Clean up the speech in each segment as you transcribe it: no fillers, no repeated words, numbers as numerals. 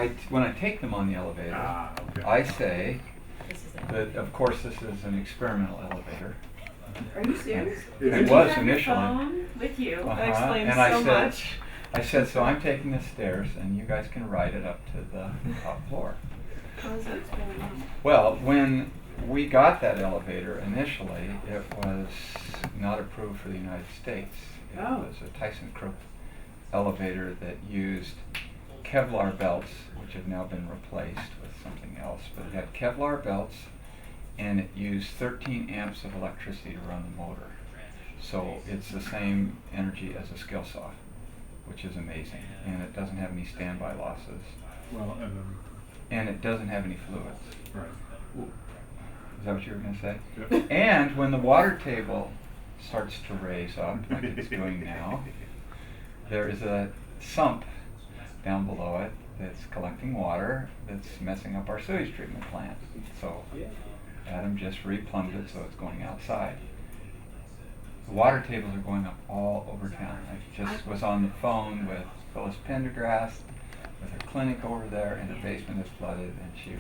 when I take them on the elevator, Okay. I say This is it. that, of course, this is an experimental elevator. Are you serious? It Did was you have initially. Your phone with you? Uh-huh. That explains And I so said, much. I said, so I'm taking the stairs, and you guys can ride it up to the top floor. How is that experimental? Well, when we got that elevator initially, it was not approved for the United States. It Oh. was a ThyssenKrupp elevator that used Kevlar belts, which have now been replaced with something else. But it had Kevlar belts, and it used 13 amps of electricity to run the motor. So it's the same energy as a skill saw, which is amazing. And it doesn't have any standby losses. Well, And it doesn't have any fluids. right. Is that what you were going to say? Yep. And when the water table starts to raise up, like it's doing now, there is a sump down below it that's collecting water that's messing up our sewage treatment plant. So Adam just replumbed it so it's going outside. The water tables are going up all over town. I just was on the phone with Phyllis Pendergrass with her clinic over there, and the basement is flooded, and she's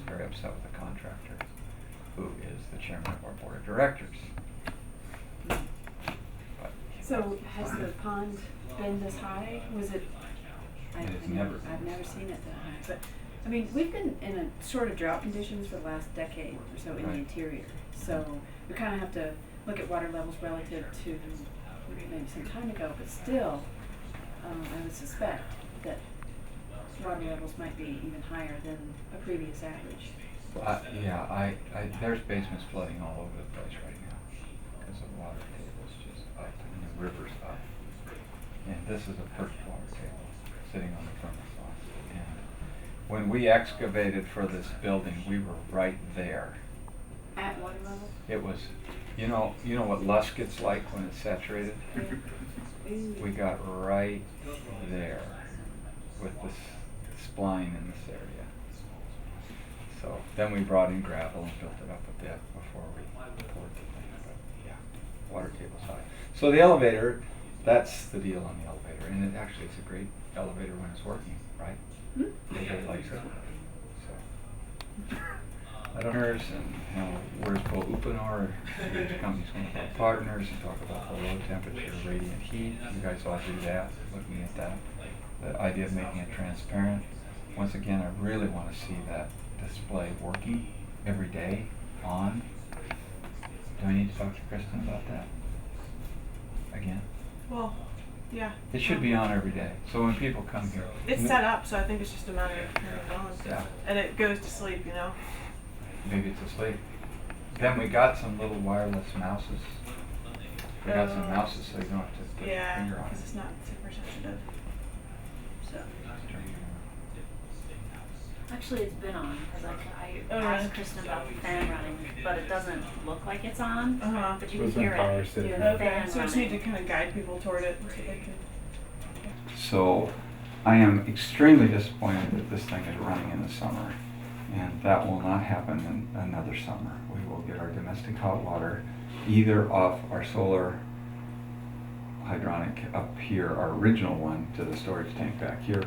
very upset with the contractor, who is the chairman of our board of directors. But So has the pond been this high? Was it? It has never been I've this never high. seen it that high. But I mean, we've been in a sort of drought conditions for the last decade or so in the Right. interior. So we kind of have to look at water levels relative to maybe some time ago, but still, I would suspect that water levels might be even higher than a previous average. There's basements flooding all over the place right now because the water table's just up and the river's up. And this is a perched water table sitting on the permafrost. And when we excavated for this building, we were right there. At water level? It was, you know what lush gets like when it's saturated? We got right there with this spline in this area. So then we brought in gravel and built it up a bit before we poured the thing. But yeah, water table's high. So the elevator, that's the deal on the elevator. And it actually is a great elevator when it's working, right? Everybody likes it. So I don't know, and where's Bo Upanor, the company's going to have partners and talk about the low temperature radiant heat. You guys all do that, looking at that. The idea of making it transparent. Once again, I really want to see that display working every day on. Do I need to talk to Kristen about that? Again? Well, yeah. It should be on every day. So when people come here. It's set up, so I think it's just a matter of turning it on. Yeah. And it goes to sleep, you know? Maybe it's asleep. Then we got some little wireless mouses. We got some mouses so you don't have to put your Yeah, finger on because it. it's not super sensitive. So. Actually, it's been on, because I Oh, asked yeah. Kristen about the fan running, but it doesn't look like it's on. Uh-huh. But you So can it's been hear power it. sitting Yeah, there. the Okay, fan so we just need to running. kind of guide people toward it so they can. So I am extremely disappointed that this thing is running in the summer. And that will not happen in another summer. We will get our domestic hot water either off our solar hydronic up here, our original one to the storage tank back here,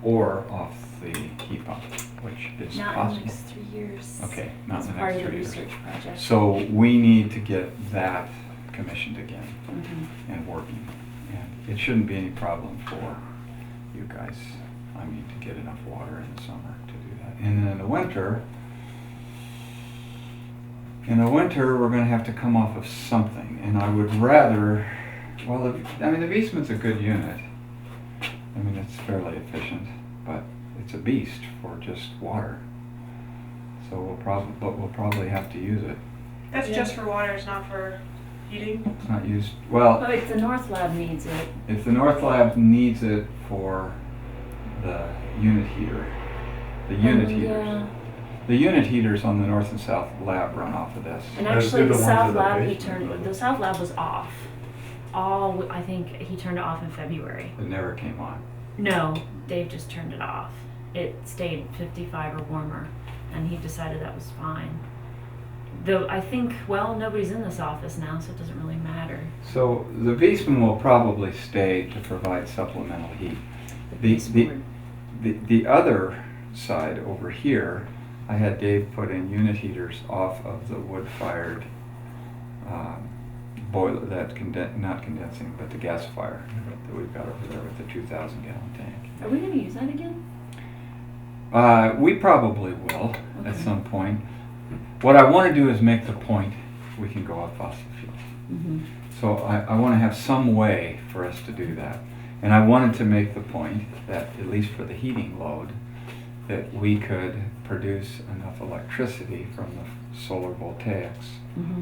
or off the heat pump, which is Not in the possible. next 3 years. Okay, not It's in the part next of the 3 years. research project. So we need to get that commissioned again Mhm. and working. And it shouldn't be any problem for you guys, I mean, to get enough water in the summer to do that. And then in the winter, we're gonna have to come off of something. And I would rather, well, the Beastman's a good unit. I mean, it's fairly efficient, but it's a beast for just water. So we'll probably have to use it. That's Yeah. just for water, it's not for heating. It's not used, well, But if the North Lab needs it, if the North Lab needs it for the unit heater, the unit heaters. Yeah. The unit heaters on the North and South Lab run off of this. And Those actually, are the the ones South in the Lab, basement. the South Lab was off. I think he turned it off in February. It never came on. No, Dave just turned it off. It stayed 55 or warmer, and he decided that was fine. Though I think, well, nobody's in this office now, so it doesn't really matter. So the Beastman will probably stay to provide supplemental heat. The The other side over here, I had Dave put in unit heaters off of the wood-fired boiler, not condensing, but the gasifier that we've got over there with the 2,000 gallon tank. Are we gonna use that again? We probably will at Okay. some point. What I want to do is make the point we can go off fossil fuels. Mm-hmm. So I want to have some way for us to do that. And I wanted to make the point that, at least for the heating load, that we could produce enough electricity from the solar voltaics Mm-hmm.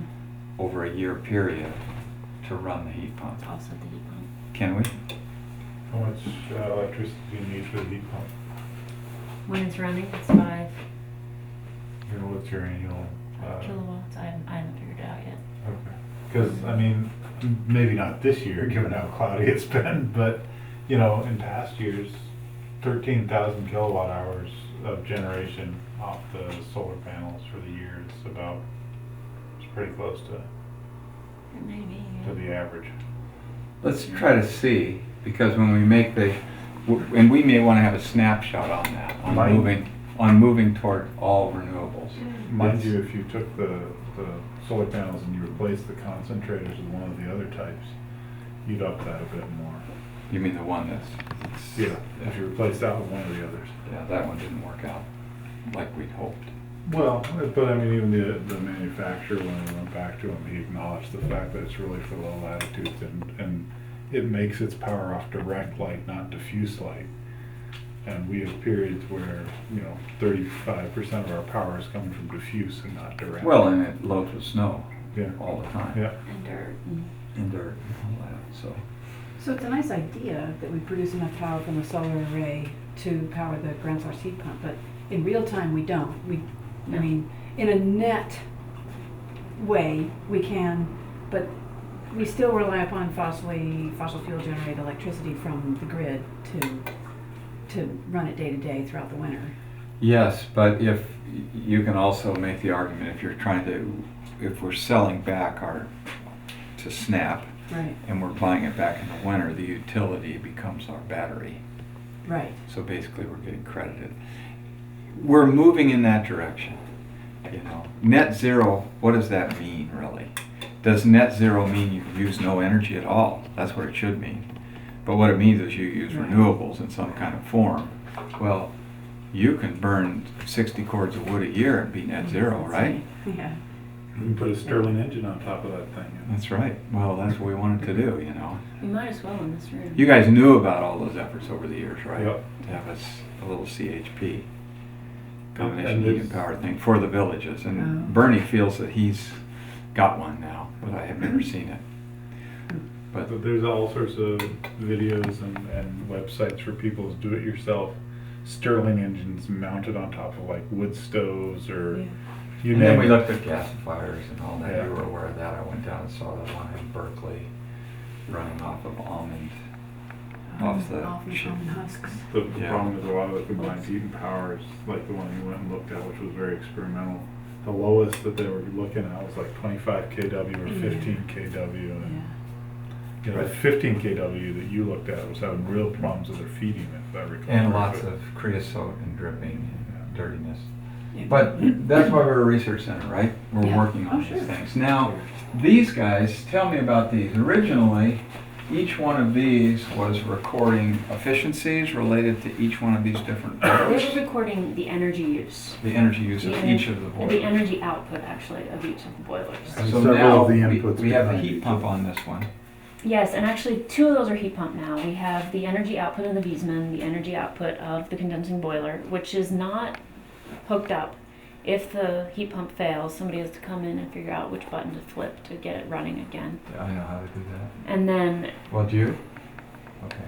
over a year period to run the heat pump. Offset the heat pump. Can we? How much electricity do you need for the heat pump? When it's running, it's 5 You know, what's your annual? kilowatts. I haven't figured it out yet. Okay. Because, I mean, maybe not this year, given how cloudy it's been, but, you know, in past years, 13,000 kilowatt hours of generation off the solar panels for the year is about, it's pretty close Maybe. to the average. Let's try to see, because when we make and we may want to have a snapshot on that, on moving toward all renewables. Mind Yes. you, if you took the solar panels and you replaced the concentrators with one of the other types, you'd up that a bit more. You mean the one that's... Yeah, if you replaced that with one of the others. Yeah, that one didn't work out like we'd hoped. Well, but I mean, even the manufacturer, when we went back to him, he acknowledged the fact that it's really for low latitudes and it makes its power off direct light, not diffuse light. And we have periods where, you know, 35% of our power is coming from diffuse and not direct. Well, and it loads with snow Yeah, all the time. yeah. And dirt. And dirt and all that, so. So it's a nice idea that we produce enough power from the solar array to power the ground source heat pump, but in real time, we don't. I No. mean, in a net way, we can, but we still rely upon fossil fuel generated electricity from the grid to run it day to day throughout the winter. Yes, but if, you can also make the argument if we're selling back to SNAP, Right. and we're buying it back in the winter, the utility becomes our battery. Right. So basically, we're getting credited. We're moving in that direction, you know. Net zero, what does that mean, really? Does net zero mean you use no energy at all? That's what it should mean. But what it means is you use Right. renewables in some kind of form. Well, you can burn 60 cords of wood a year and be net zero, That's right? Yeah. You can put a Stirling engine on top of that thing. That's right. Well, that's what we wanted to do, you know. We might as well in this room. You guys knew about all those efforts over the years, right? Yep. To have a little CHP, And combination heat and there's- power thing for the villages. And Oh. Bernie feels that he's got one now, but I have never seen it. But But there's all sorts of videos and websites for people's do-it-yourself Stirling engines mounted on top of like wood stoves or Yeah. you and then name we it. looked at gasifiers and all that. Yeah. You were aware of that. I went down and saw that one in Berkeley running off of almond, off the ship. almond husks. The Yeah. problem with a lot of the combined heat and power is like the one you went and looked at, which was very experimental. The lowest that they were looking at was like 25 kW or 15 kW. And, Yeah. you know, the 15 kW that you looked at was having real problems with their feeding, if I recall. And lots correctly. of creosote and dripping and dirtiness. Yeah. But that's why we're a research center, right? We're Yeah. working on Oh, these sure. things. Now, these guys, tell me about these. Originally, each one of these was recording efficiencies related to each one of these different They boilers. were recording the energy use. The energy use of The each of the The boilers. energy output, actually, of each of the boilers. And So several now of the we inputs have the behind heat it, pump too. on this one. Yes, and actually 2 of those are heat pump now. We have the energy output of the Wiesmann, the energy output of the condensing boiler, which is not hooked up. If the heat pump fails, somebody has to come in and figure out which button to flip to get it running again. Yeah, I know how to do that. And then Well, do you? Okay.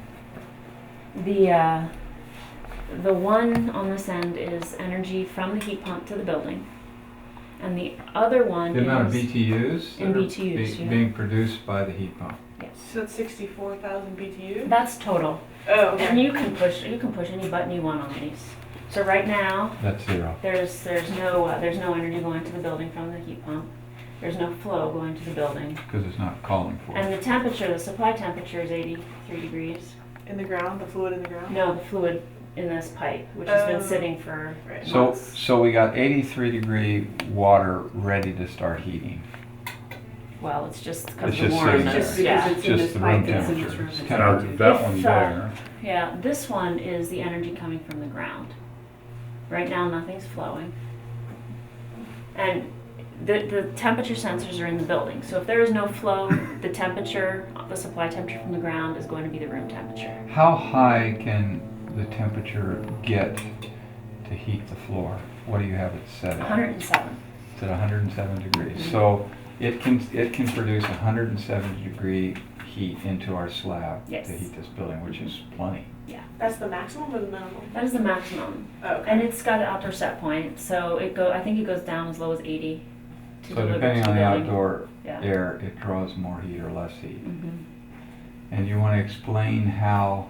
the one on this end is energy from the heat pump to the building. And the other one The amount of is BTUs In that are BTUs, yeah. being produced by the heat pump. yes. So it's 64,000 BTU? That's total. Oh, okay. And you can push any button you want on these. So right now, That's zero. there's no energy going to the building from the heat pump. There's no flow going to the building. Because it's not calling for And it. the temperature, the supply temperature is 83 degrees. In the ground, the fluid in the ground? No, the fluid in this pipe, which has been Oh. sitting for Right. months. So we got 83-degree water ready to start heating. Well, it's just because It's of the just sitting warmness. there. Yeah. It's in Just this the pipe room that's in this temperature. room It's that's kind Now, of- empty. that If, one uh, there, Yeah, this one is the energy coming from the ground. Right now, nothing's flowing. And the temperature sensors are in the building. So if there is no flow, the temperature, the supply temperature from the ground is going to be the room temperature. How high can the temperature get to heat the floor? What do you have it set at? 107. It's at 107 degrees. So it can produce 170 degree heat into our slab Yes. to heat this building, which is plenty. That's the maximum or the minimum? That is the maximum. Oh, okay. And it's got an outdoor set point, so I think it goes down as low as 80 to So deliver depending to on the the building. outdoor Yeah. air, it draws more heat or less heat. Mhm. And you want to explain how,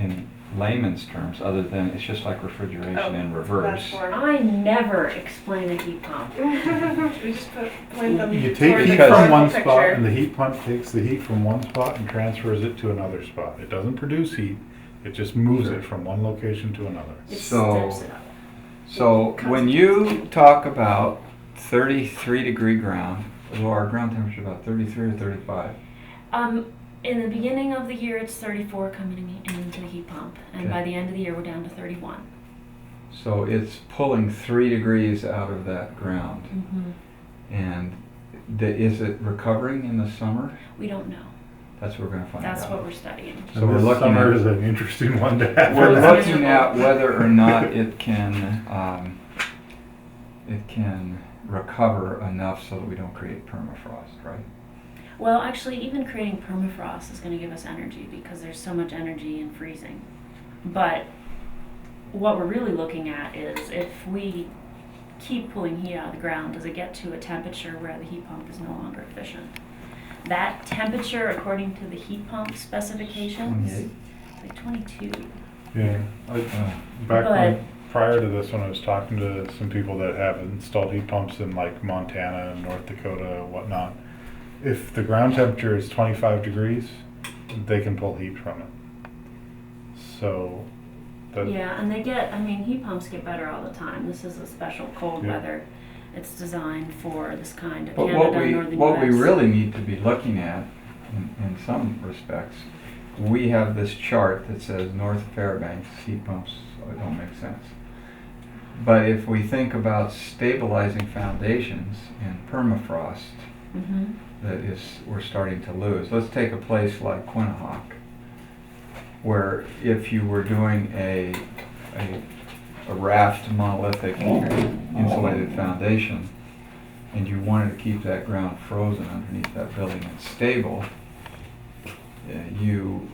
in layman's terms, other than it's just like refrigeration in reverse. That's for. I never explain a heat pump. We just point them you take toward heat the from one picture. spot and the heat pump takes the heat from one spot and transfers it to another spot. It doesn't produce heat, it just moves it from one location to another. It So- steps it up. So when you talk about 33-degree ground, well, our ground temperature is about 33 or 35. In the beginning of the year, it's 34 coming into the heat pump, and Okay. by the end of the year, we're down to 31. So it's pulling 3 degrees out of that ground. Mm-hmm. And is it recovering in the summer? We don't know. That's what we're going to find That's out. what we're studying. So we're this looking summer at- is an interesting one to have. We're That's looking at whether or not it can recover enough so that we don't create permafrost, right? Well, actually, even creating permafrost is going to give us energy because there's so much energy in freezing. But what we're really looking at is if we keep pulling heat out of the ground, does it get to a temperature where the heat pump is no longer efficient? That temperature, according to the heat pump specifications, 28. like 22. Yeah, back But- when, prior to this, when I was talking to some people that have installed heat pumps in like Montana and North Dakota and whatnot, if the ground temperature is 25 degrees, they can pull heat from it. So, that, Yeah, and heat pumps get better all the time. This is a special cold Yeah. weather. It's designed for this kind of But Canada, northern what we US. really need to be looking at, in some respects, we have this chart that says North Fairbanks heat pumps don't make sense. But if we think about stabilizing foundations and permafrost, Mm-hmm. we're starting to lose. Let's take a place like Quinnahock, where if you were doing a raft monolithic insulated foundation, and you wanted to keep that ground frozen underneath that building and stable, you,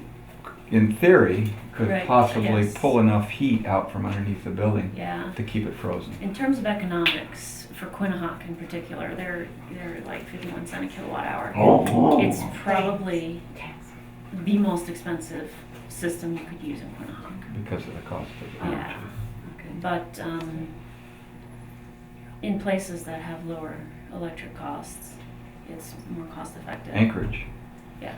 in theory, could Right, possibly yes. pull enough heat out from underneath the building Yeah. to keep it frozen. In terms of economics, for Quinnahock in particular, they're like 51 cents a kilowatt hour. It's probably the most expensive system you could use in Quinnahock. Because of the cost of the Yeah. energy. But in places that have lower electric costs, it's more cost effective. Anchorage. Yeah.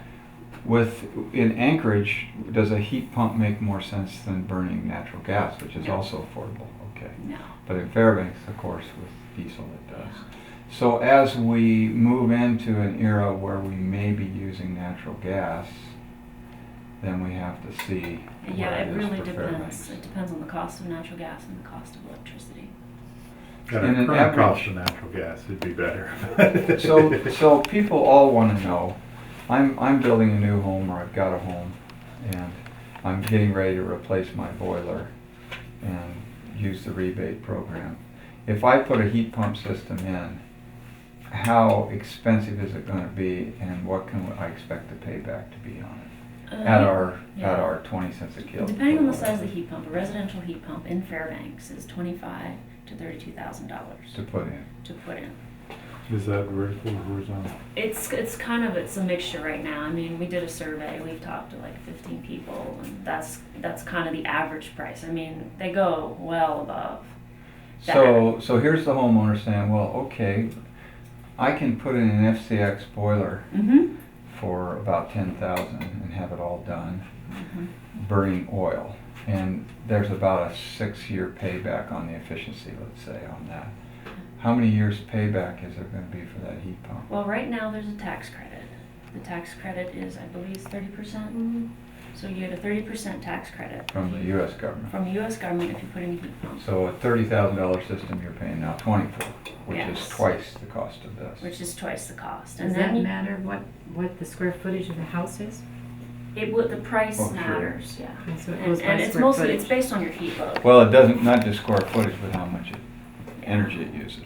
In Anchorage, does a heat pump make more sense than burning natural gas, which is No. also affordable? Okay. No. But in Fairbanks, of course, with diesel it does. So as we move into an era where we may be using natural gas, then we have to see Yeah, where it it is really for depends. Fairbanks. It depends on the cost of natural gas and the cost of electricity. at in a an current cost average- of natural gas, it'd be better. So people all want to know, I'm building a new home, or I've got a home, and I'm getting ready to replace my boiler and use the rebate program. If I put a heat pump system in, how expensive is it going to be, and what can I expect the payback to be on it? At our 20 cents a kilowatt. Depending on the size of the heat pump, a residential heat pump in Fairbanks is $25,000 to $32,000 to put in. to put in. Is that vertical or horizontal? It's a mixture right now. I mean, we did a survey. We've talked to like 15 people, and that's kind of the average price. I mean, they go well above that. So here's the homeowner saying, well, okay, I can put in an FCX boiler Mm-hmm. for about 10,000 and have it all done, Mm-hmm. burning oil. And there's about a 6-year payback on the efficiency, let's say, on that. How many years payback is there gonna be for that heat pump? Well, right now there's a tax credit. The tax credit is, I believe, 30%. So you get a 30% tax credit From the US government? from the U.S. government if you put in a heat pump, So a $30,000 system, you're paying now 20 for, which is Yes. twice the cost of this. which is twice the cost. Does And that then you- matter what the square footage of the house is? it would, the price Oh, sure. matters, yeah. And so it And, goes by and it's square mostly, footage. it's based on your heat load. Well, it doesn't, not just square footage, but how much energy it uses.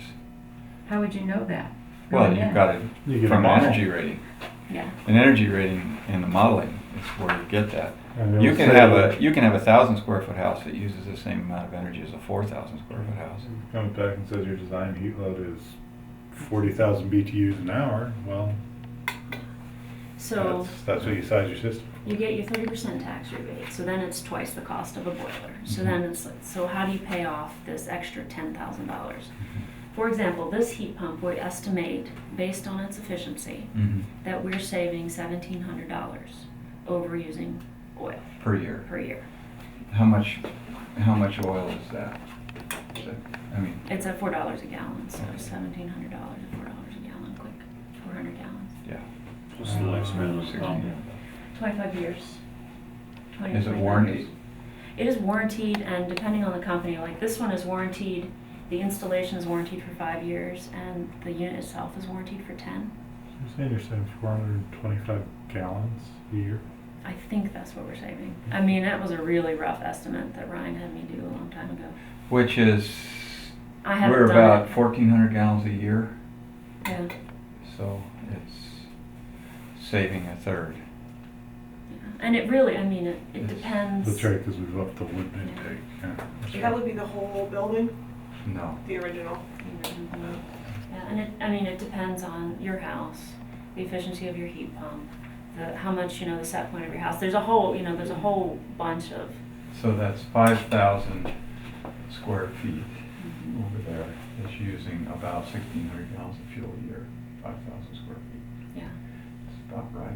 How would you know that? Well, going you've in? got it You get a from an model. energy rating. Yeah. An energy rating in the modeling is where you get that. And You it'll can say- have a 1,000 square foot house that uses the same amount of energy as a 4,000 square foot house. Comes back and says your design heat load is 40,000 BTUs an hour, well, So that's what you size your system. you get your 30% tax rebate, so then it's twice the cost of a boiler. So Mhm. then it's, so how do you pay off this extra $10,000? For example, this heat pump, we estimate, based on its efficiency, Mm-hmm. that we're saving $1,700 over using oil Per year. per year. How much oil is that? I mean, It's at $4 a gallon, so $1,700 at $4 a gallon, quick, 400 gallons. yeah. What's the lifespan of the pump? 25 years. 20 Is it 25 warranted? years. It is warranted, and depending on the company, like this one is warranted, the installation is warranted for 5 years, and the unit itself is warranted for 10. You're saying you're saving 425 gallons a year? I think that's what we're saving. I mean, that was a really rough estimate that Ryan had me do a long time ago. Which is, I haven't we're done about it. 1,400 gallons a year, Yeah. so it's saving a third. Yeah. And it really, I mean, it It's- depends. That's right, because we've upped the wood intake, yeah. That's That right. would be the whole building, No. the original. Yeah, and I mean, it depends on your house, the efficiency of your heat pump, how much, the set point of your house. There's a whole bunch of, So that's 5,000 square feet over there. It's using about 1,600 gallons of fuel a year, 5,000 square feet. yeah. It's about right. I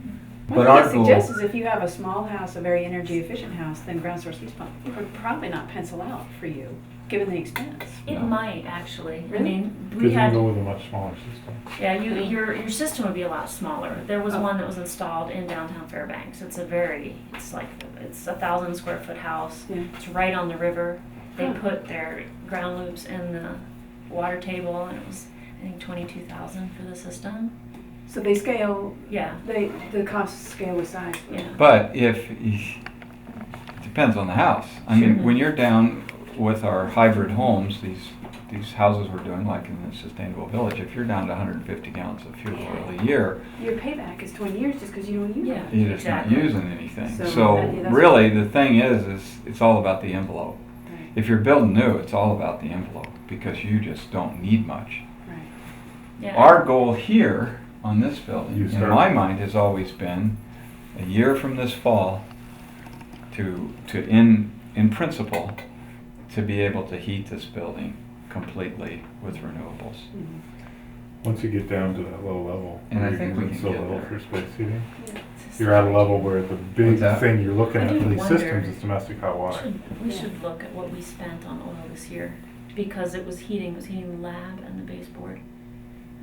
mean, One But thing our I goal, suggest is if you have a small house, a very energy efficient house, then ground source heat pump would probably not pencil out for you, given the expense. It No. might actually. I Really? mean, Because we you had. can go with a much smaller system. Yeah, your system would be a lot smaller. There was Oh. one that was installed in downtown Fairbanks. It's 1,000 square foot house. Yeah. It's right on the river. They Huh. put their ground loops in the water table, and it was, I think, 22,000 for the system. So they scale, Yeah, the costs scale with size. yeah. but it depends on the house. I mean, Sure. when you're down with our hybrid homes, these houses we're doing, like in the Sustainable Village, if you're down to 150 gallons of fuel oil a year, Your payback is 20 years just because you don't use Yeah. it. you're just not Exactly. using anything. So, So that's- really, the thing is it's all about the envelope. Right, If you're building new, it's all about the envelope because you just don't need much. right. Yeah. Our goal here on this building, You in start- my mind, has always been a year from this fall to in principle, to be able to heat this building completely with renewables. Mhm. Once you get down to that low level, And I where you think we can can so get little there. for space heating, Yeah. you're at a level where the big What's that? thing you're looking I at do for these wonder- systems is domestic hot water. We should look at what we spent on oil this year, because it was heating the lab and the baseboard.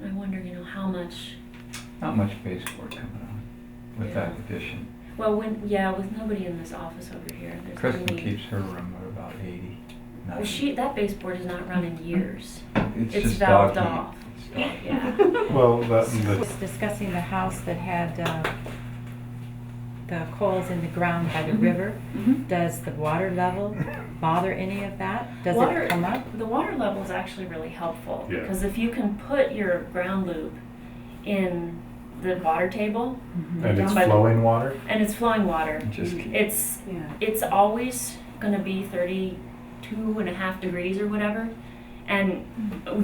And I wonder, how much, Not much baseboard coming on with that addition. well, with nobody in this office over here, there's Kristen only. keeps her room at about 80. Well, that baseboard has not run in years. It's It's just valved dog off. heat. It's dog heat. Yeah. Well, that and I the was discussing the house that had the coals in the ground by the Mhm. river. Mhm. Does the water level bother any of that? Does Water- it come up? The water level is actually really helpful, Yeah. because if you can put your ground loop in the water table, and it's down by the- flowing water. and it's flowing water, It just keeps. Yeah. it's always gonna be 32.5 degrees or whatever, and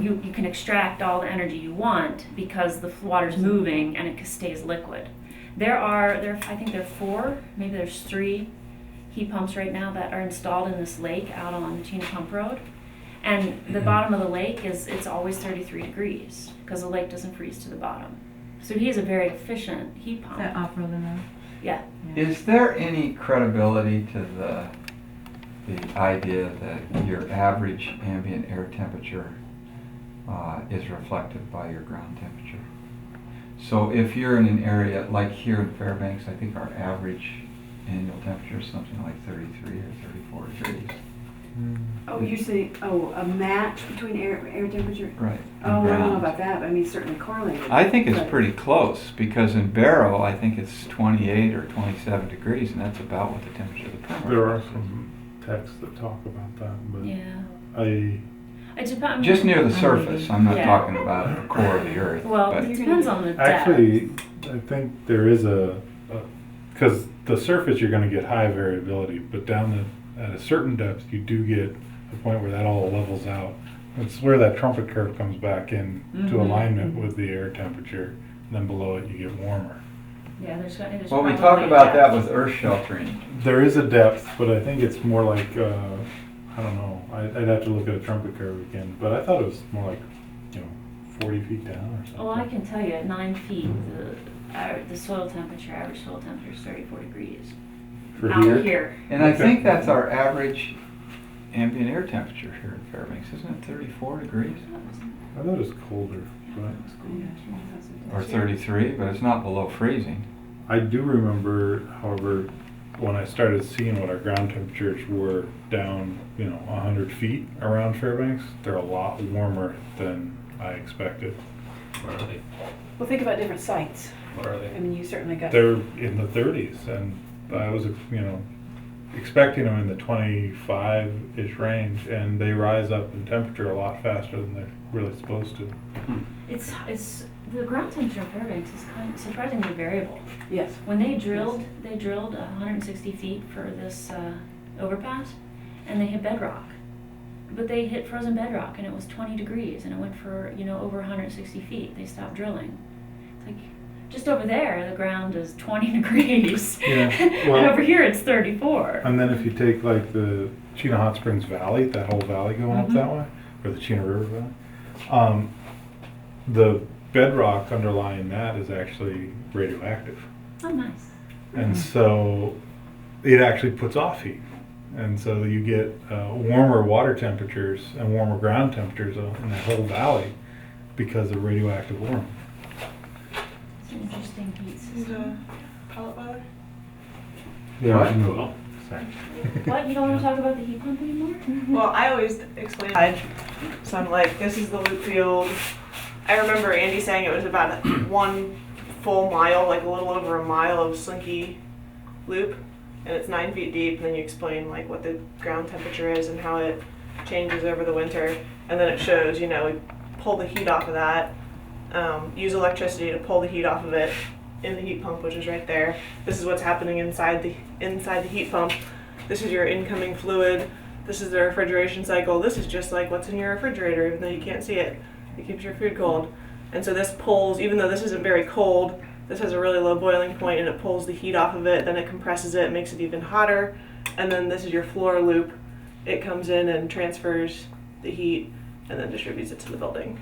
you can extract all the energy you want because the water's moving and it stays liquid. I think there are 4, maybe there's 3 heat pumps right now that are installed in this lake out on Chena Pump Road. And the bottom of the lake it's always 33 degrees because the lake doesn't freeze to the bottom. So he has a very efficient heat Is pump. that off-road enough? Yeah. Is there any credibility to the the idea that your average ambient air temperature is reflected by your ground temperature. So if you're in an area like here in Fairbanks, I think our average annual temperature is something like 33 or 34 degrees. Oh, you're saying, a match between air temperature? Right. Oh, I don't know ground. about that, but I mean, certainly correlated. I think it's But- pretty close, because in Barrow, I think it's 28 or 27 degrees, and that's about what the temperature of the perimeter There are is. some texts that talk about that, but Yeah. It depends. Just near the surface, I'm not Yeah. talking about the core of the earth. Well, but it depends on the depth. actually, I think there is because the surface you're gonna get high variability, but at a certain depth, you do get a point where that all levels out. It's where that trumpet curve comes back in to Mhm. alignment with the air temperature, and then below it you get warmer. Yeah, there's Well, we probably talk a about that depth. with earth sheltering. There is a depth, but I think it's more like, I don't know, I'd have to look at a trumpet curve again, but I thought it was more like, 40 feet down or something. Well, I can tell you at 9 feet, the soil temperature, average soil temperature is 34 degrees. For Out here? here. And I Okay. think that's our average ambient air temperature here in Fairbanks, isn't it 34 degrees? I thought it was colder, but Or 33, but it's not below freezing. I do remember, however, when I started seeing what our ground temperatures were down, 100 feet around Fairbanks, they're a lot warmer than I expected. What are they? Well, think about different sites. What are I they? mean, you certainly got. They're in the 30s, and I was, expecting them in the 25-ish range, and they rise up in temperature a lot faster than they're really supposed to. It's the ground temperature in Fairbanks is kind of surprisingly variable. Yes. When they drilled 160 feet for this overpass, and they hit bedrock. But they hit frozen bedrock, and it was 20 degrees, and it went for over 160 feet. They stopped drilling. It's like just over there, the ground is 20 degrees, Yeah, and well- over here it's 34. And then if you take like the Chena Hot Springs Valley, that whole valley going up Mhm. that way, or the Chena River Valley, the bedrock underlying that is actually radioactive. Oh, nice. And so it actually puts off heat. And so you get warmer water temperatures and warmer ground temperatures in that whole valley because of radioactive warming. It's an interesting heat Is system. a pellet boiler? What? Well, Sorry. What? You don't want to talk about the heat pump anymore? Well, I always explain. So I'm like, this is the loop field. I remember Andy saying it was about 1 full mile, like a little over a mile of slinky loop, and it's 9 feet deep. And then you explain like what the ground temperature is and how it changes over the winter, and then it shows, we pull the heat off of that, use electricity to pull the heat off of it in the heat pump, which is right there. This is what's happening inside the heat pump. This is your incoming fluid. This is the refrigeration cycle. This is just like what's in your refrigerator, even though you can't see it. It keeps your food cold. And so this pulls, even though this isn't very cold, this has a really low boiling point, and it pulls the heat off of it, then it compresses it, makes it even hotter, and then this is your floor loop. It comes in and transfers the heat and then distributes it to the building.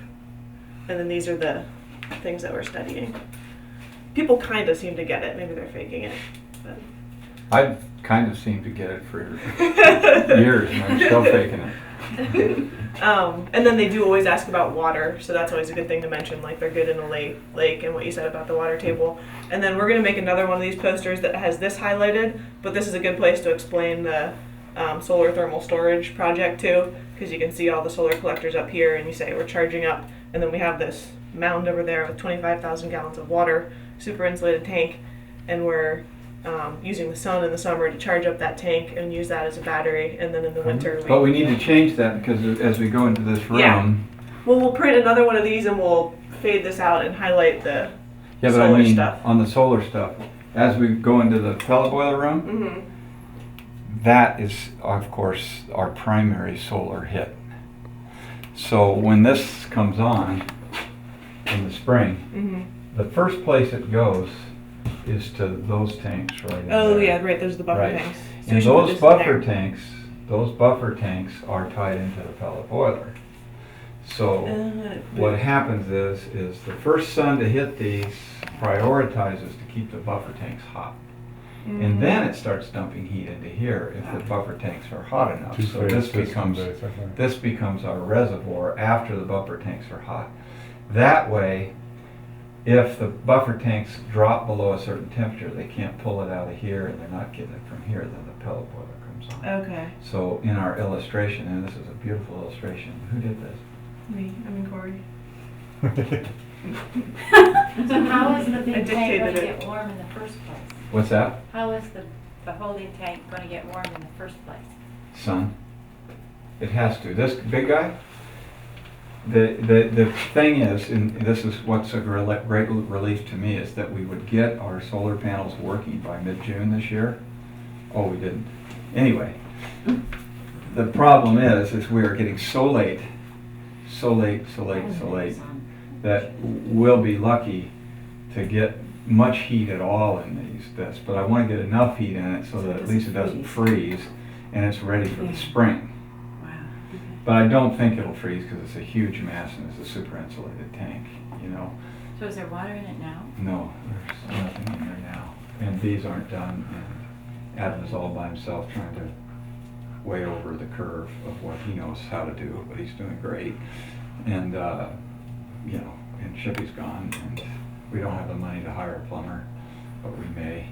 And then these are the things that we're studying. People kind of seem to get it. Maybe they're faking it. But I've kind of seemed to get it for years, and I'm still faking it. And then they do always ask about water, so that's always a good thing to mention. Like they're good in a lake, and what you said about the water table. And then we're gonna make another one of these posters that has this highlighted. But this is a good place to explain the solar thermal storage project too, because you can see all the solar collectors up here, and you say we're charging up, and then we have this mound over there with 25,000 gallons of water, super insulated tank, and we're using the sun in the summer to charge up that tank and use that as a battery, and then in the winter But we need to change that, because as we go into this room, Yeah. Well, we'll print another one of these and we'll fade this out and highlight the yeah, but solar I mean, stuff. on the solar stuff, as we go into the pellet boiler room, Mm-hmm. that is, of course, our primary solar hit. So when this comes on in the spring, Mm-hmm. the first place it goes is to those tanks right in Oh there. yeah, right. Those are the buffer Right. tanks. So we And should put those this in buffer there. tanks are tied into the pellet boiler. So what happens is the first sun to hit these prioritizes to keep the buffer tanks hot. And then it starts dumping heat into here if the buffer tanks are hot enough. So Two-phase this system, becomes, basically. this becomes our reservoir after the buffer tanks are hot. That way, if the buffer tanks drop below a certain temperature, they can't pull it out of here and they're not getting it from here, then the pellet boiler comes on. Okay. So in our illustration, and this is a beautiful illustration, who did this? Me. I mean Corey. So how is the I big tank going dictated to it. get warm in the first place? What's that? How is the holding tank going to get warm in the first place? Sun. It has to. This big guy? The thing is, and this is what's a great relief to me, is that we would get our solar panels working by mid-June this year. Oh, we didn't. Anyway, the problem is we are getting so late, that we'll be lucky to get much heat at all in this, but I want to get enough heat in it so that at least it doesn't freeze and it's ready for the spring. But I don't think it'll freeze because it's a huge mass and it's a super insulated tank, you know. So is there water in it now? No, there's nothing in there now. And these aren't done, and Adam is all by himself trying to way over the curve of what he knows how to do, but he's doing great. And, you know, and Chippy's gone, and we don't have the money to hire a plumber, but we may.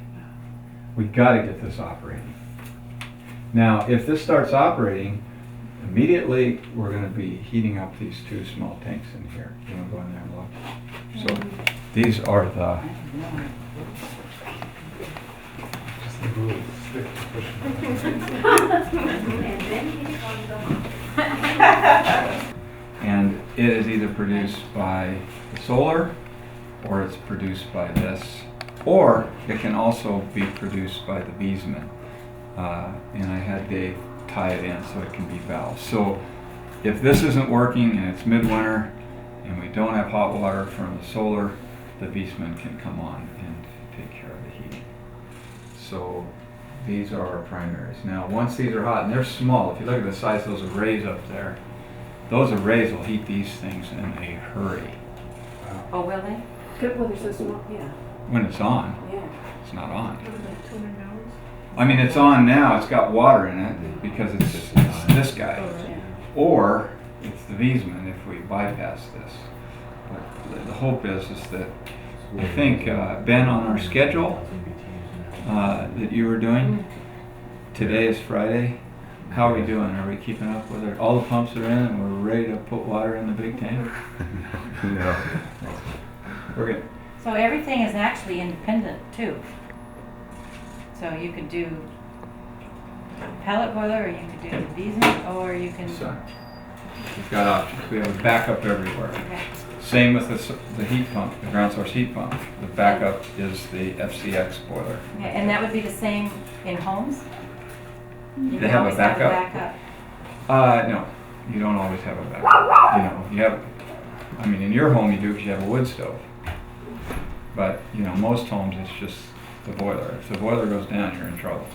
We gotta get this operating. Now, if this starts operating, immediately we're gonna be heating up these two small tanks in here. You wanna go in there and look? So, these are the, Just a little stick to push it. and it is either produced by the solar, or it's produced by this, or it can also be produced by the Beesman. And I had Dave tie it in so it can be valved. So if this isn't working and it's midwinter and we don't have hot water from the solar, the Beesman can come on and take care of the heat. So these are our primaries. Now once these are hot, and they're small, if you look at the size of those arrays up there, those arrays will heat these things in a hurry. Oh, will they? Good, well, they're so small, yeah, When it's on, yeah. it's not on. What is that, 200 gallons? I mean, it's on now, it's got water in it because it's this guy. Or it's the Wiesmann if we bypass this. But the hope is that I think, Ben, on our schedule that you were doing, today is Friday. How are we doing? Are we keeping up with it? All the pumps are in and we're ready to put water in the big tank? No. We're good. So everything is actually independent too. So you could do pellet boiler, or you could do the Wiesmann, or you can. So, we've got options. We have a backup everywhere. Okay. Same with the heat pump, the ground source heat pump. The backup is the FCX boiler. Okay, and that would be the same in homes? You They would have a always backup? No, you don't always have a backup. You know, you have, I mean, in your home you do because you have a wood stove. But, you know, most homes it's just the boiler. If the boiler goes down, you're in trouble.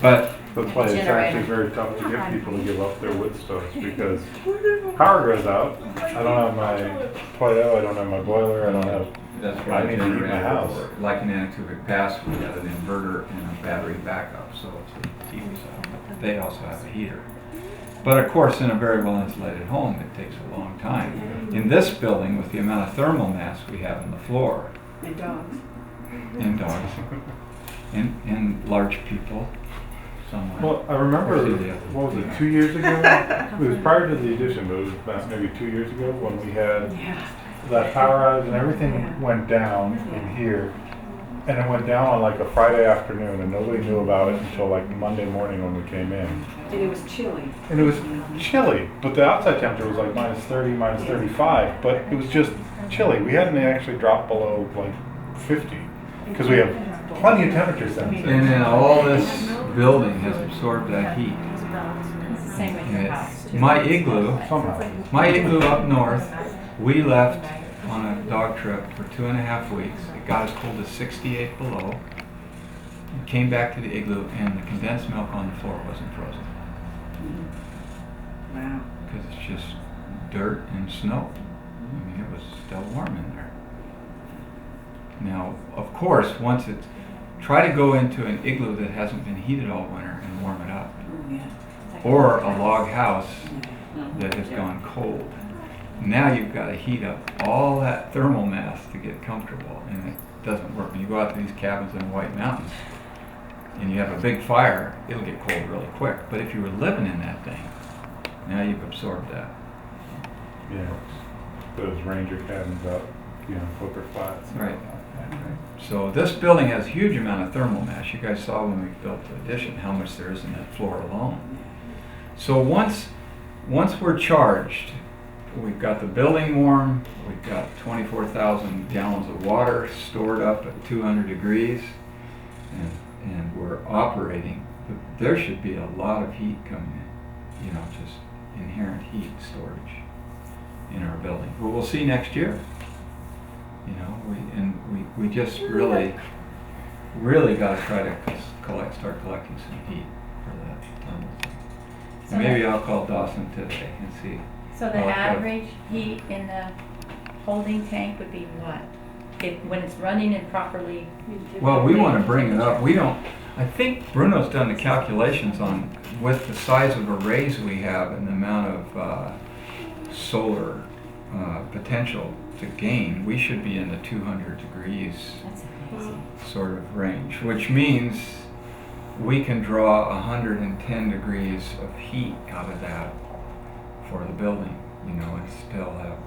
But, That's why it's actually very tough to get people to give up their wood stoves, because power goes out. I don't have my Play-Doh, I don't have my boiler, I don't have, that's what I I need to heat my house. Like in Anacovic Pass, we had an inverter and a battery backup, so it's a TV set. They also have a heater. But of course, in a very well insulated home, it takes a long time. In this building, with the amount of thermal mass we have in the floor, And dogs. and dogs, and large people, somewhere. well, I remember, what was it, 2 years ago? It was prior to the addition, but it was about maybe 2 years ago when we had Yeah. that power outage and everything went down in here. And it went down on like a Friday afternoon and nobody knew about it until like Monday morning when we came in. And it was chilly. And it was chilly, but the outside temperature was like minus 30, minus 35, but it was just chilly. We hadn't actually dropped below like 50 because we have plenty of temperature sensors. And then all this building has absorbed that heat. It's the same with And your it's- house. My igloo up north, we left on a dog trip for 2.5 weeks. It got as cold as 68 below. We came back to the igloo and the condensed milk on the floor wasn't frozen. Wow. Because it's just dirt and snow. I mean, it was still warm in there. Now, of course, once it try to go into an igloo that hasn't been heated all winter and warm it up. Oh, yeah. Or a log house Yeah. that has gone cold. Now you've got to heat up all that thermal mass to get comfortable, and it doesn't work. When you go out to these cabins in the White Mountains and you have a big fire, it'll get cold really quick. But if you were living in that thing, now you've absorbed that. Yeah, those ranger cabins up, Poker Flats. and Right. all that, right? So this building has a huge amount of thermal mass. You guys saw when we built the addition how much there is in that floor alone. So once we're charged, we've got the building warm, we've got 24,000 gallons of water stored up at 200 degrees, and we're operating. There should be a lot of heat coming in, just inherent heat storage in our building. Well, we'll see next year. We just really got to try to start collecting some heat for that thermal thing. So And maybe that- I'll call Dawson today and see. So the Well, okay. average heat in the holding tank would be what? When it's running and properly, Well, we want to bring it up. I think Bruno's done the calculations on, with the size of arrays we have and the amount of solar potential to gain, we should be in the 200 degrees that's amazing. sort of range, which means we can draw 110 degrees of heat out of that for the building, and still have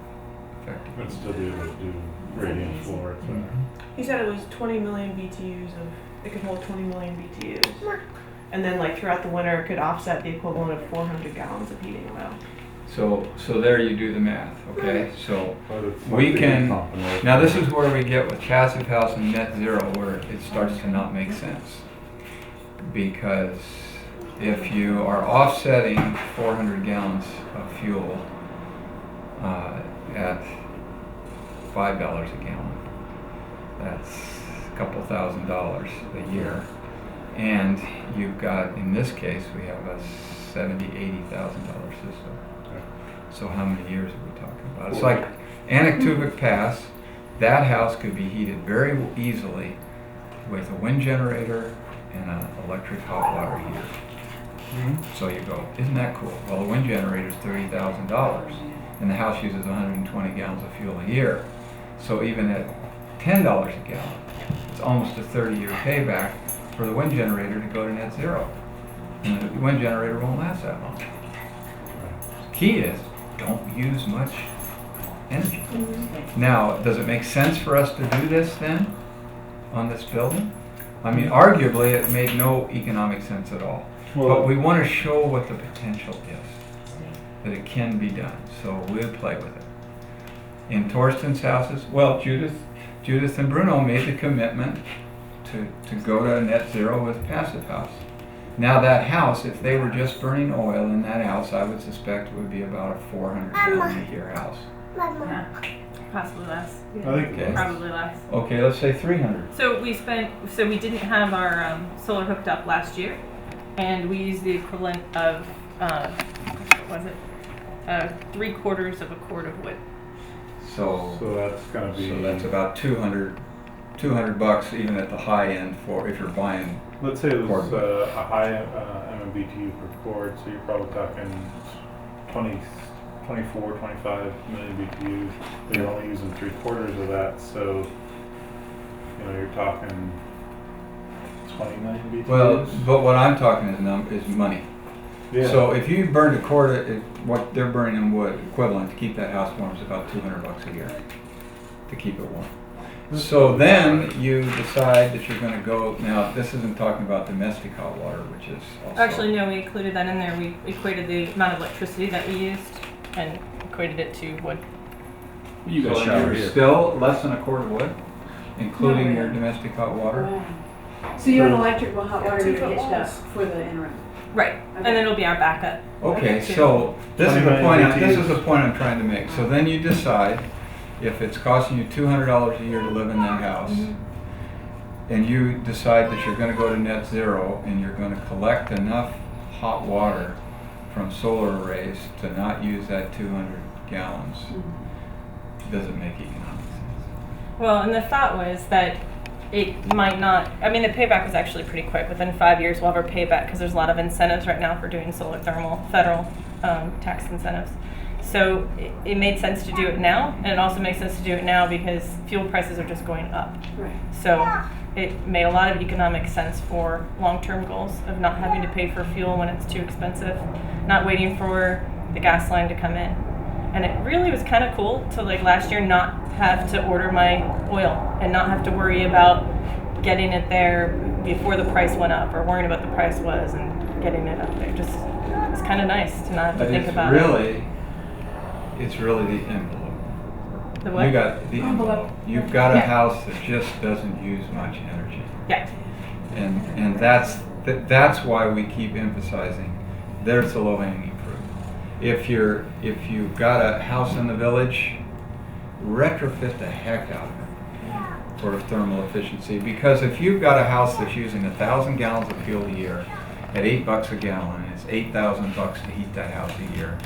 effective. But still be able to do radiant floor, so. He said it was 20 million BTUs it could hold 20 million BTUs. And then like throughout the winter it could offset the equivalent of 400 gallons of heating oil. So there you do the math, okay? So But it's we like the can, heat pump and everything. now this is where we get with passive house and net zero, where it starts to not make sense. Because if you are offsetting 400 gallons of fuel at $5 a gallon, that's a couple $1,000s a year. And you've got, in this case, we have a $70,000, $80,000 system. So how many years are we talking about? It's like Anactuvic Pass, that house could be heated very easily with a wind generator and an electric hot water heater. So you go, isn't that cool? Well, the wind generator is $30,000 and the house uses 120 gallons of fuel a year. So even at $10 a gallon, it's almost a 30-year payback for the wind generator to go to net zero. And the wind generator won't last that long. Key is, don't use much energy. Now, does it make sense for us to do this then on this building? I mean, arguably, it made no economic sense at all. But we want to show what the potential is, that it can be done. So we'll play with it. In Torsten's houses, well, Judith and Bruno made the commitment to go to net zero with passive house. Now that house, if they were just burning oil in that house, I would suspect it would be about a 400 gallon a year house. Yeah, possibly less. I think Okay. Probably less. Okay, let's say 300. So we didn't have our solar hooked up last year, and we used the equivalent of what was it? 3/4 of a cord of wood. So that's gonna be. so that's about $200 even at the high end for if you're buying. Let's say it was Cord. a high MMBTU per cord, so you're probably talking 24, 25 million BTUs. But you're only using 3/4 of that, so you're talking 20 million BTUs. Well, but what I'm talking is money. yeah. So if you burned a cord, what they're burning in wood equivalent to keep that house warm is about $200 a year to keep it warm. So then you decide that you're going to go. Now this isn't talking about domestic hot water, which is also Actually, no, we included that in there. We equated the amount of electricity that we used and equated it to wood. You So guys shower you're here. still less than a quart of wood, including No. your domestic hot water. Wow. So you have an electric well, hot Yeah, water 2 heater foot hitched up walls. for the interim. Right, and then it'll be our backup. Okay, Okay. so this is 20 the million point. This is BTUs. the point I'm trying to make. So then you decide if it's costing you $200 a year to live in that house, and you decide that you're going to go to net zero and you're going to collect enough hot water from solar arrays to not use that 200 gallons. Does it make economic sense? Well, and the thought was that it might not, I mean, the payback is actually pretty quick. Within 5 years, we'll have our payback because there's a lot of incentives right now for doing solar thermal, federal tax incentives. So it made sense to do it now, and it also makes sense to do it now because fuel prices are just going up. Right. So it made a lot of economic sense for long-term goals of not having to pay for fuel when it's too expensive, not waiting for the gas line to come in. And it really was kind of cool to, like, last year not have to order my oil and not have to worry about getting it there before the price went up or worrying about the price was and getting it up there. Just, it's kind of nice to not have to But think it's about really, it's really the envelope. it. The what? You got the Envelope. envelope. You've got a Yeah. house that just doesn't use much energy. Yeah. And that's why we keep emphasizing there's a low hanging fruit. If you've got a house in the village, retrofit the heck out of it for thermal efficiency. Because if you've got a house that's using 1,000 gallons of fuel a year at $8 a gallon, it's $8,000 to heat that house a year.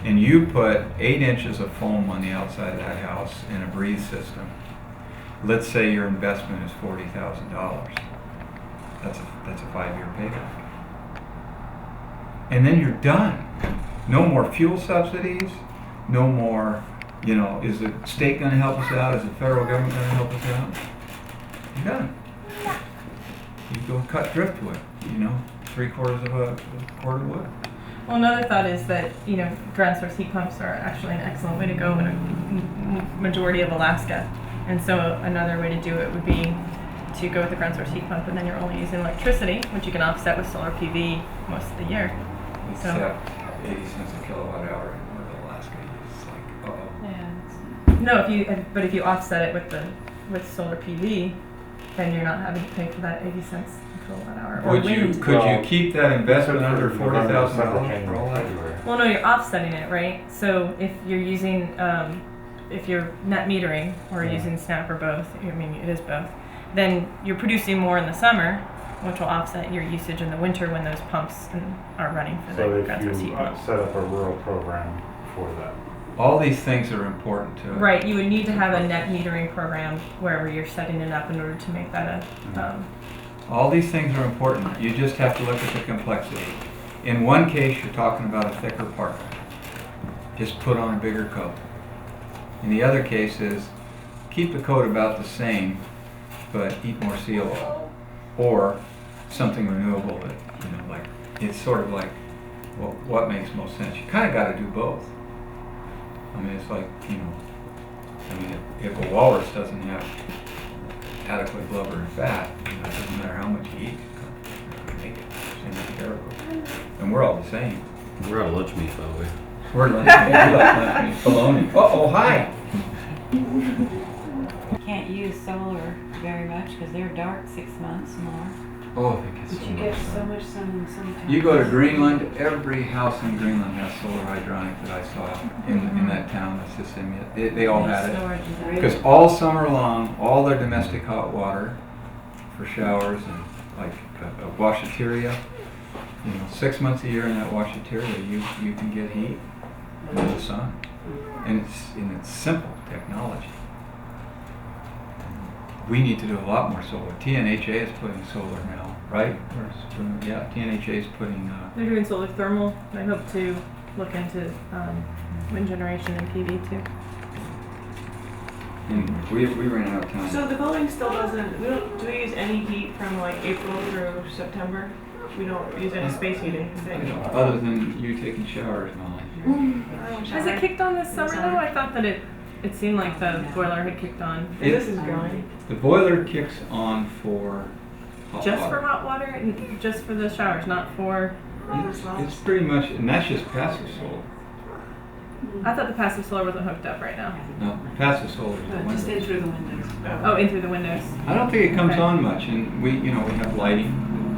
And you put 8 inches of foam on the outside of that house in a breathe system. Let's say your investment is $40,000. That's a 5-year payback. And then you're done. No more fuel subsidies. No more, is the state going to help us out? Is the federal government going to help us out? You're done. You go cut driftwood, 3/4 of a cord of wood. Well, another thought is that, ground source heat pumps are actually an excellent way to go in a majority of Alaska. And so another way to do it would be to go with the ground source heat pump, and then you're only using electricity, which you can offset with solar PV most of the year. So, Except 80 cents a kilowatt hour in North Alaska. It's like, uh-oh. Yeah. no, but if you offset it with solar PV, then you're not having to pay for that 80 cents a kilowatt hour. Or wind. Could you keep that investment under $40,000 for all that? Well, no, you're offsetting it, right? So if you're using, if you're net metering or using SNAP or both, I mean, it is both, then you're producing more in the summer, which will offset your usage in the winter when those pumps are running for So the if ground source heat you pumps. set up a rural program for that. All these things are important to it. Right, you would need to have a net metering program wherever you're setting it up in order to make that a, All these things are important. You just have to look at the complexity. In one case, you're talking about a thicker part. Just put on a bigger coat. In the other case is keep the coat about the same, but eat more seal oil. Or something renewable that, like, it's sort of like, well, what makes most sense? You kind of got to do both. I mean, it's like, if a walrus doesn't have adequate blubber and fat, it doesn't matter how much you eat, you're not going to make it. Same with caribou. And we're all the same. We're out of lunch meat, by the way. We're lunch meat. We like lunch meat. Bologna. Uh-oh, hi! You can't use solar very much because they're dark 6 months more. Oh, they get But so you much get sun. so much sun in the summertime. You go to Greenland, every house in Greenland has solar hydronic that I saw in that town that's just in it. They all had it. Storage is Really? Because all summer long, all their domestic hot water for showers and like a washateria, 6 months a year in that washateria, you can get heat from the sun. And it's simple technology. We need to do a lot more solar. TNHA is putting solar now, right? Yeah, TNHA is putting. they're doing solar thermal. I hope to look into wind generation and PV too. And we ran out of time. So the building still doesn't, do we use any heat from like April through September? We don't use any space heating. Other than you taking showers, Molly. Has it kicked on this summer though? I thought that it seemed like the boiler had kicked on. This is going. The boiler kicks on for hot Just water. for hot water and just for the showers, not for. It's pretty much, and that's just passive solar. I thought the passive solar wasn't hooked up right now. No, passive solar is the Just in window. through the windows. Oh, in through the windows. I don't think it comes Okay. on much, and we have lighting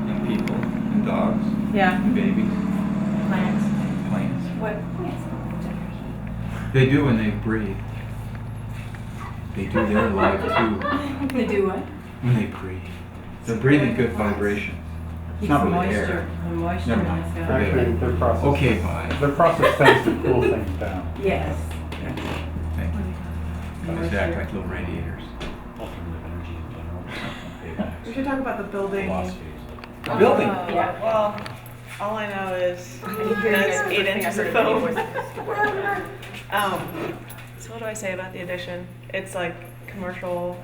and people and dogs Yeah. and babies, plants. plants. What plants? They do when they breathe. They do their life too They do what? when they breathe. They're breathing good vibrations. It's not with air. The moisture Never in mind. the sky. Actually, their process. Okay, bye. Their process tends to cool things down. Yes. Thank you. They just act like little radiators. Alternative energy in general. should talk about the building. Philosophies. The building. Yeah. Well, all I know is it has 8 inches of foam. So what do I say about the addition? It's like commercial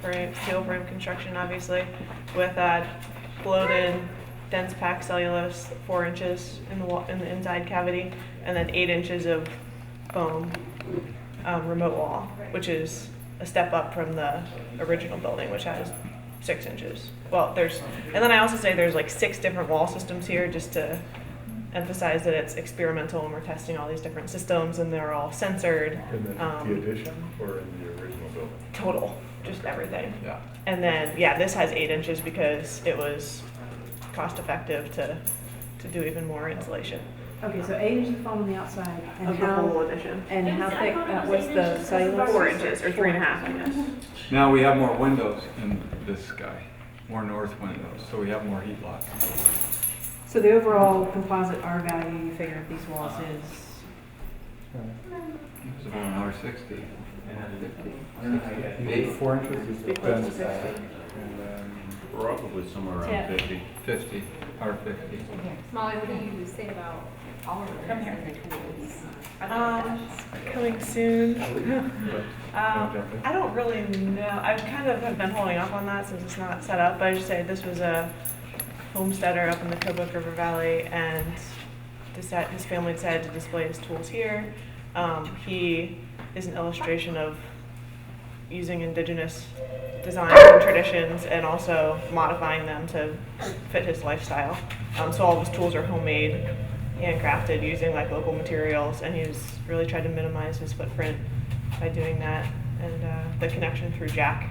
frame, steel frame construction, obviously, with bloated, dense packed cellulose, 4 inches in the inside cavity, and then 8 inches of foam remote wall, which is a step up from the original building, which has 6 inches. Well, and then I also say there's like 6 different wall systems here, just to emphasize that it's experimental and we're testing all these different systems and they're all censored. In the addition or in the original building? Total, just everything. Yeah. And then, yeah, this has 8 inches because it was cost effective to do even more insulation Okay, so 8 inches of foam on the outside, and of the whole how, addition. and how thick, what's the cellulose? 4 inches or 3.5, I guess. Now we have more windows in this guy, more north windows, so we have more heat loss. So the overall composite R value you figure of these walls is? It's about an R60. Maybe 4 inches is the bend back, and then Probably somewhere around 50. 50, R50. Molly, what do you say about Oliver? Come here. Coming soon. I don't really know. I kind of have been holding off on that since it's not set up, but I just say this was a homesteader up in the Kobuk River Valley, and his family decided to display his tools here. He is an illustration of using indigenous designs and traditions and also modifying them to fit his lifestyle. So all of his tools are homemade, handcrafted, using like local materials, and he's really tried to minimize his footprint by doing that. And the connection through Jack,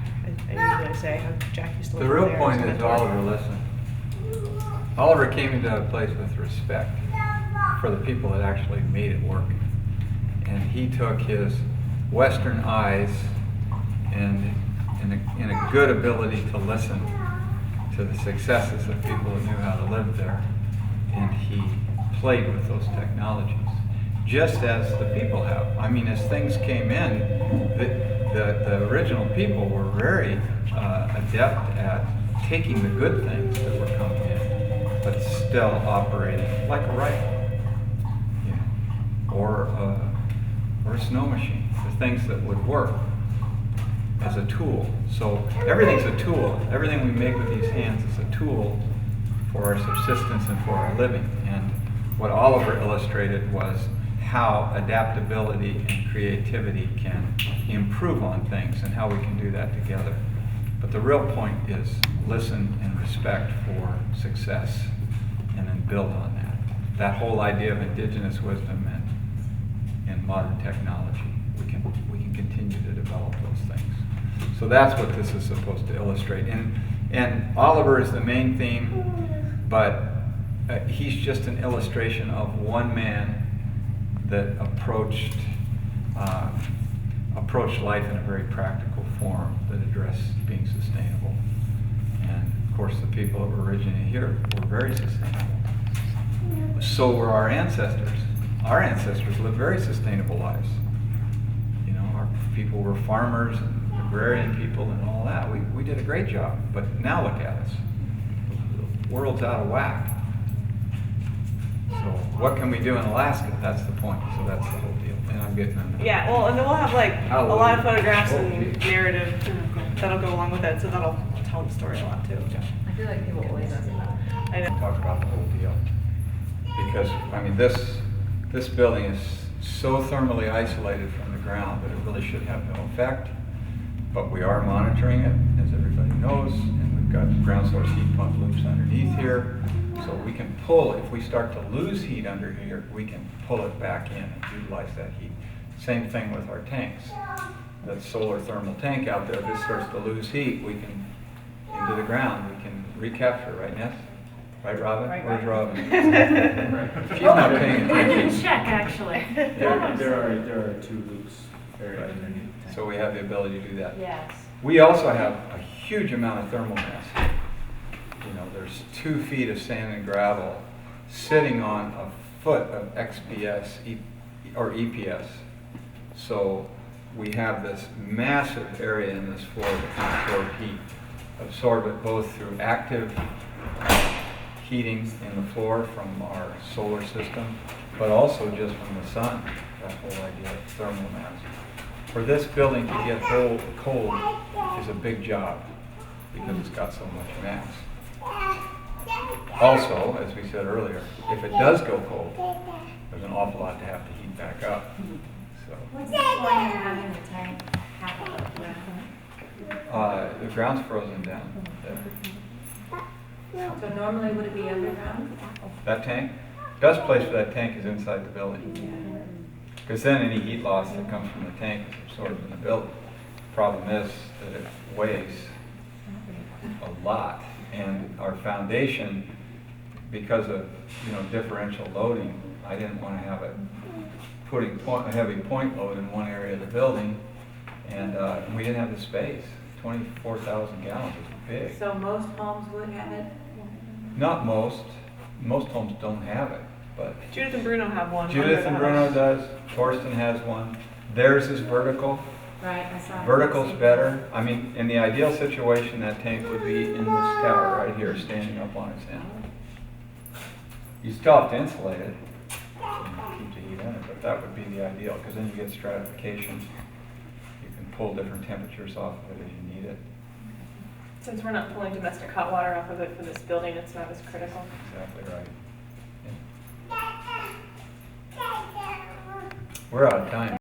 I usually say how Jack used to live The real there as point a is mentor. Oliver listened. Oliver came into a place with respect for the people that actually made it work. And he took his Western eyes and in a good ability to listen to the successes of people who knew how to live there. And he played with those technologies, just as the people have. I mean, as things came in, the original people were very adept at taking the good things that were coming in, but still operating like a rifle, or a snow machine, the things that would work as a tool. So everything's a tool. Everything we make with these hands is a tool for our subsistence and for our living. And what Oliver illustrated was how adaptability and creativity can improve on things and how we can do that together. But the real point is listen and respect for success and then build on that. That whole idea of indigenous wisdom and modern technology, we can continue to develop those things. So that's what this is supposed to illustrate. And Oliver is the main theme, but he's just an illustration of one man that approached life in a very practical form that addressed being sustainable. And of course, the people that were originated here were very sustainable. So were our ancestors. Our ancestors lived very sustainable lives. You know, our people were farmers and agrarian people and all that. We did a great job, but now look at us. The world's out of whack. So what can we do in Alaska? That's the point. So that's the whole deal. And I'm getting on. Yeah, well, and then we'll have like Hallelujah. a lot of photographs and narrative that'll go along with it, so that'll tell the story a lot too. I feel like people always ask that. I know. Talk about the whole deal. Because, I mean, this building is so thermally isolated from the ground that it really should have no effect. But we are monitoring it, as everybody knows, and we've got ground source heat pump loops underneath here. So we can pull, if we start to lose heat under here, we can pull it back in and utilize that heat. Same thing with our tanks. That solar thermal tank out there, if it starts to lose heat, we can, into the ground, we can recapture, right, Ness? Right, Robin? Right, Where's right. Robin? She's not paying I attention. can check, actually. There are 2 loops buried Right. underneath. So we have the ability to do that. Yes. We also have a huge amount of thermal mass. You know, there's 2 feet of sand and gravel sitting on a foot of XPS or EPS. So we have this massive area in this floor that can absorb heat. absorb it both through active heating in the floor from our solar system, but also just from the sun, that whole idea of thermal mass. For this building to get cold is a big job because it's got so much mass. Also, as we said earlier, if it does go cold, there's an awful lot to have to heat back up. So, What's the point of having the tank half above ground? the ground's frozen down there. So normally would it be underground? That tank, best place for that tank is inside the building. Because then any heat loss that comes from the tank is absorbed in the building. Problem is that it weighs a lot, and our foundation, because of differential loading, I didn't want to have it putting a heavy point load in one area of the building, and we didn't have the space. 24,000 gallons is big. So most homes would have it? Not most. Most homes don't have it, but Judith and Bruno have one. Judith under and the Bruno house. does. Torsten has one. Theirs is vertical. Right, I saw it. Vertical's better. I mean, in the ideal situation, that tank would be in this tower right here, standing up on its end. You still have to insulate it, keep the heat in it, but that would be the ideal, because then you get stratification. You can pull different temperatures off of it as you need it. Since we're not pulling domestic hot water off of it for this building, it's not as critical. Exactly right. Yeah. We're out of time.